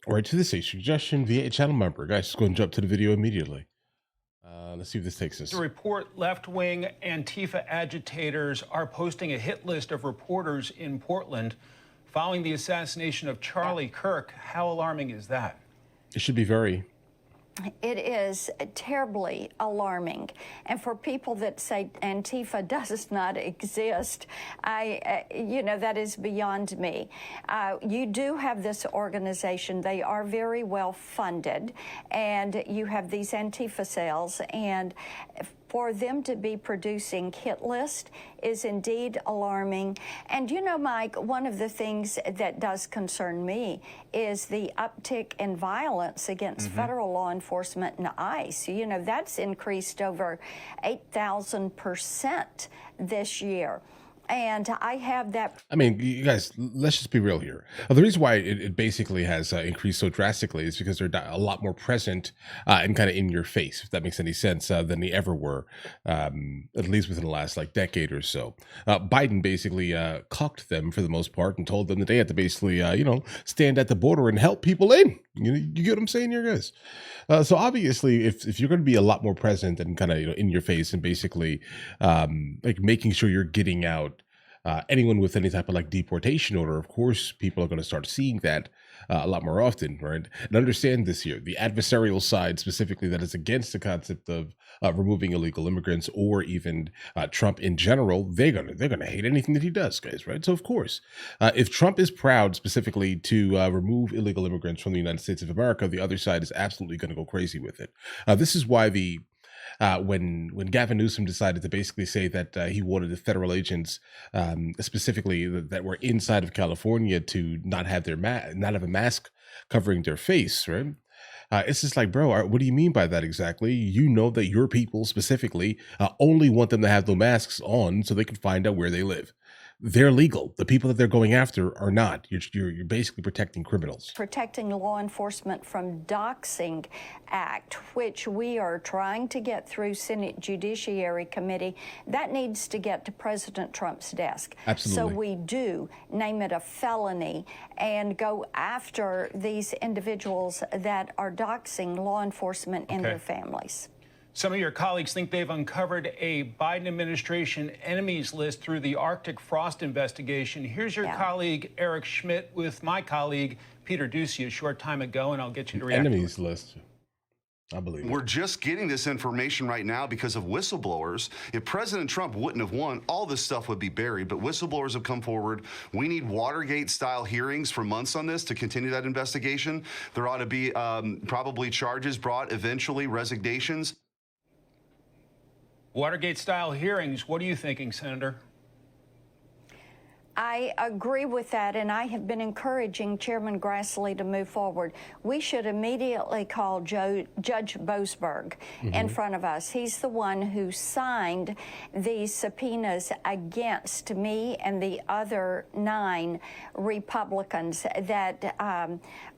Or to this a suggestion via a channel member. Guys, just go and jump to the video immediately. Let's see if this takes us. To report left-wing Antifa agitators are posting a hit list of reporters in Portland following the assassination of Charlie Kirk. How alarming is that? It should be very. It is terribly alarming. And for people that say Antifa does not exist, that is beyond me. You do have this organization. They are very well funded, and you have these Antifa cells, and for them to be producing hit list is indeed alarming. And Mike, one of the things that does concern me is the uptick in violence against federal law enforcement and ICE. That's increased over 8,000% this year. And I have that. I mean, you guys, let's just be real here. The reason why it basically has increased so drastically is because they're a lot more present and kind of in your face, if that makes any sense, than they ever were, at least within the last decade or so. Biden basically cucked them for the most part and told them that they had to basically, stand at the border and help people in. You get what I'm saying here, guys? So obviously, if you're going to be a lot more present and kind of in your face and basically making sure you're getting out anyone with any type of deportation order, of course, people are going to start seeing that a lot more often, right? And understand this here, the adversarial side specifically that is against the concept of removing illegal immigrants or even Trump in general, they're gonna hate anything that he does, guys, right? So of course, if Trump is proud specifically to remove illegal immigrants from the United States of America, the other side is absolutely going to go crazy with it. This is why when Gavin Newsom decided to basically say that he wanted the federal agents, specifically that were inside of California, to not have not have a mask covering their face, right? It's just like, bro, what do you mean by that exactly? You know that your people specifically only want them to have the masks on so they can find out where they live. They're legal. The people that they're going after are not. You're basically protecting criminals. Protecting law enforcement from Doxing Act, which we are trying to get through Senate Judiciary Committee, that needs to get to President Trump's desk. Absolutely. So we do name it a felony and go after these individuals that are doxing law enforcement and their families. Some of your colleagues think they've uncovered a Biden administration enemies list through the Arctic frost investigation. Here's your colleague, Eric Schmidt, with my colleague, Peter Ducey, a short time ago, and I'll get you to react. Enemies list. I believe we're just getting this information right now because of whistleblowers. If President Trump wouldn't have won, all this stuff would be buried, but whistleblowers have come forward. We need Watergate-style hearings for months on this to continue that investigation. There ought to be probably charges brought, eventually resignations. Watergate-style hearings. What are you thinking, Senator? I agree with that, and I have been encouraging Chairman Grassley to move forward. We should immediately call Judge Boasberg in front of us. He's the one who signed these subpoenas against me and the other 9 Republicans that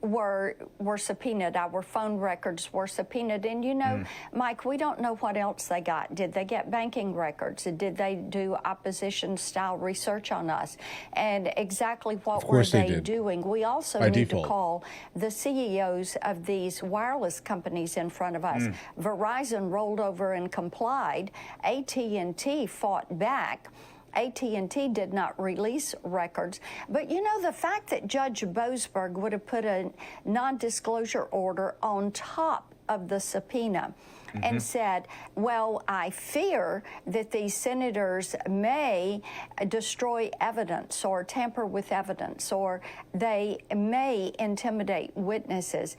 were subpoenaed. Our phone records were subpoenaed. And Mike, we don't know what else they got. Did they get banking records? Did they do opposition-style research on us? And exactly what were they doing? We also need to call the CEOs of these wireless companies in front of us. Verizon rolled over and complied. AT&T fought back. AT&T did not release records. But the fact that Judge Boasberg would have put a non-disclosure order on top of the subpoena and said, well, I fear that these senators may destroy evidence or tamper with evidence, or they may intimidate witnesses.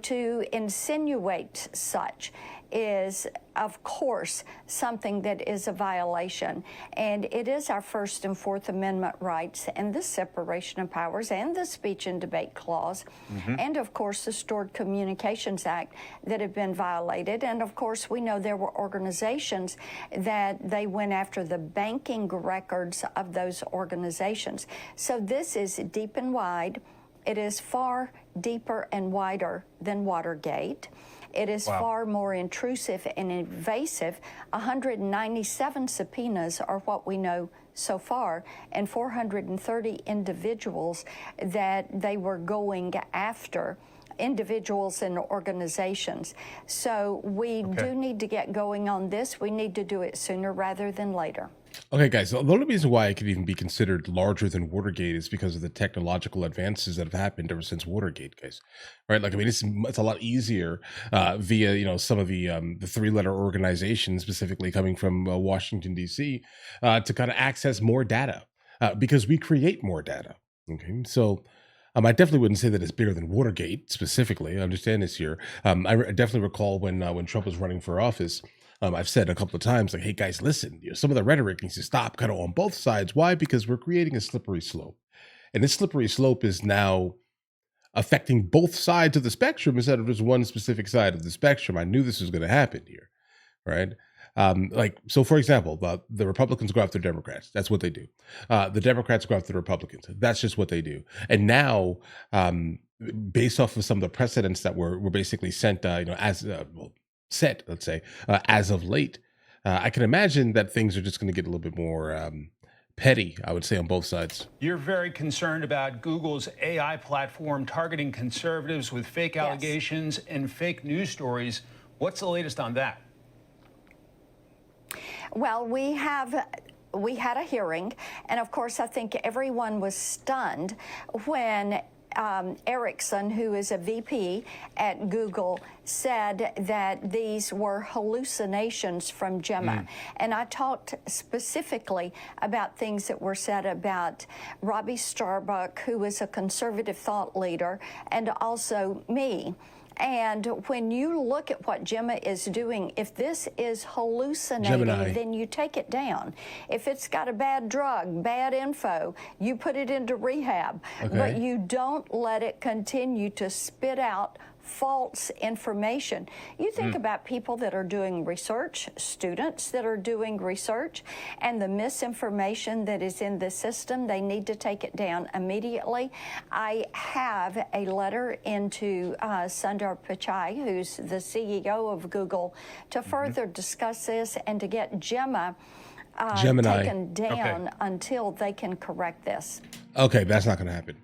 To insinuate such is, of course, something that is a violation. And it is our First and Fourth Amendment rights and the separation of powers and the Speech and Debate Clause and, of course, the Stored Communications Act that have been violated. And, of course, we know there were organizations that they went after the banking records of those organizations. So this is deep and wide. It is far deeper and wider than Watergate. It is far more intrusive and invasive. 197 subpoenas are what we know so far, and 430 individuals that they were going after, individuals and organizations. So we do need to get going on this. We need to do it sooner rather than later. Okay, guys, the only reason why it could even be considered larger than Watergate is because of the technological advances that have happened ever since Watergate, guys. Right? Like, I mean, it's a lot easier via, you know, some of the three-letter organizations, specifically coming from Washington, D.C., to kind of access more data because we create more data. Okay, so I definitely wouldn't say that it's bigger than Watergate specifically. I understand this here. I definitely recall when Trump was running for office. I've said a couple of times, like, hey guys, listen, you know, some of the rhetoric needs to stop kind of on both sides. Why? Because we're creating a slippery slope. And this slippery slope is now affecting both sides of the spectrum instead of just one specific side of the spectrum. I knew this was going to happen here, right? Like, so for example, the Republicans go after Democrats. That's what they do. The Democrats go after the Republicans. That's just what they do. And now, based off of some of the precedents that were basically sent, you know, as set, let's say, as of late, I can imagine that things are just going to get a little bit more petty, I would say, on both sides. You're very concerned about Google's AI platform targeting conservatives with fake allegations and fake news stories. What's the latest on that? Well, we had a hearing, and of course, I think everyone was stunned when Erickson, who is a VP at Google, said that these were hallucinations from Gemma. And I talked specifically about things that were said about Robbie Starbuck, who is a conservative thought leader, and also me. And when you look at what Gemma is doing, if this is hallucinating, then you take it down. If it's got a bad drug, bad info, you put it into rehab. But you don't let it continue to spit out false information. You think about people that are doing research, students that are doing research, and the misinformation that is in the system, they need to take it down immediately. I have a letter into Sundar Pichai, who's the CEO of Google, to further discuss this and to get Gemma taken down until they can correct this. Okay, that's not going to happen.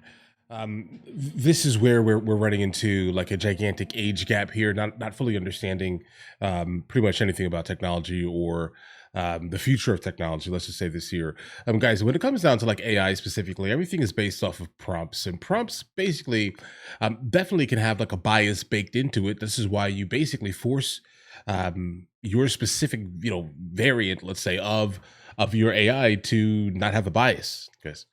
This is where we're running into like a gigantic age gap here, not fully understanding pretty much anything about technology or the future of technology. Let's just say this here. Guys, when it comes down to like AI specifically, everything is based off of prompts, and prompts basically definitely can have like a bias baked into it. This is why you basically force your specific, you know, variant, let's say, of your AI to not have a bias, because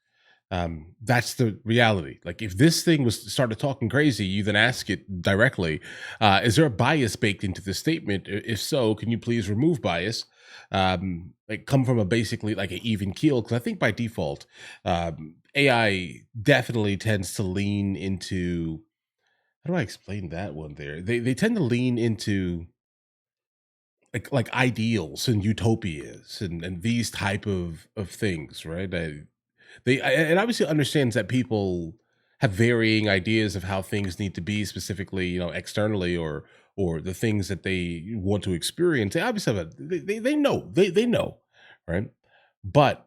that's the reality. Like, if this thing was started talking crazy, you then ask it directly, is there a bias baked into this statement? If so, can you please remove bias? Like, come from a basically like an even keel. Because I think by default, AI definitely tends to lean into, how do I explain that one there? They tend to lean into like ideals and utopias and these type of things, right? It obviously understands that people have varying ideas of how things need to be, specifically, you know, externally or the things that they want to experience. They obviously have they know, right? But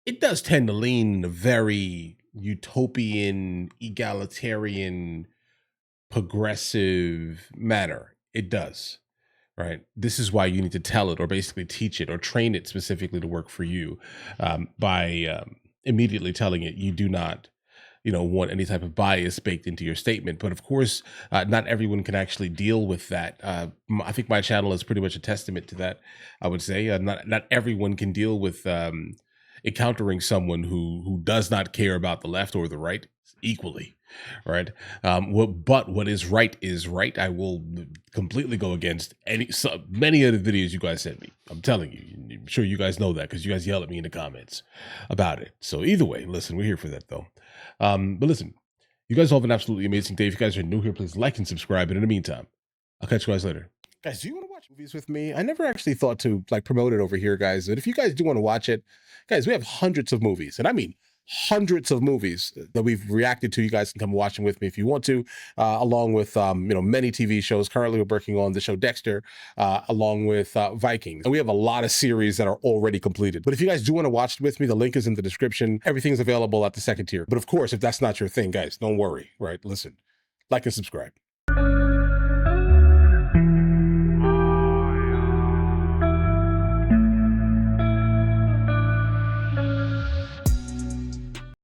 it does tend to lean in a very utopian, egalitarian, progressive manner. It does. Right. This is why you need to tell it or basically teach it or train it specifically to work for you by immediately telling it you do not, you know, want any type of bias baked into your statement. But of course, not everyone can actually deal with that. I think my channel is pretty much a testament to that. I would say not everyone can deal with encountering someone who does not care about the left or the right equally. Right. But what is right. I will completely go against many of the videos you guys sent me. I'm telling you, I'm sure you guys know that because you guys yell at me in the comments about it. So either way, listen, we're here for that though. But listen, you guys all have an absolutely amazing day. If you guys are new here, please like and subscribe. And in the meantime, I'll catch you guys later. Guys, do you want to watch movies with me? I never actually thought to like promote it over here, guys. But if you guys do want to watch it, guys, we have hundreds of movies. And I mean hundreds of movies that we've reacted to. You guys can come watch them with me if you want to, along with many TV shows. Currently, we're working on the show Dexter, along with Vikings. And we have a lot of series that are already completed. But if you guys do want to watch it with me, the link is in the description. Everything's available at the second tier. But of course, if that's not your thing, guys, don't worry, right? Listen, like and subscribe.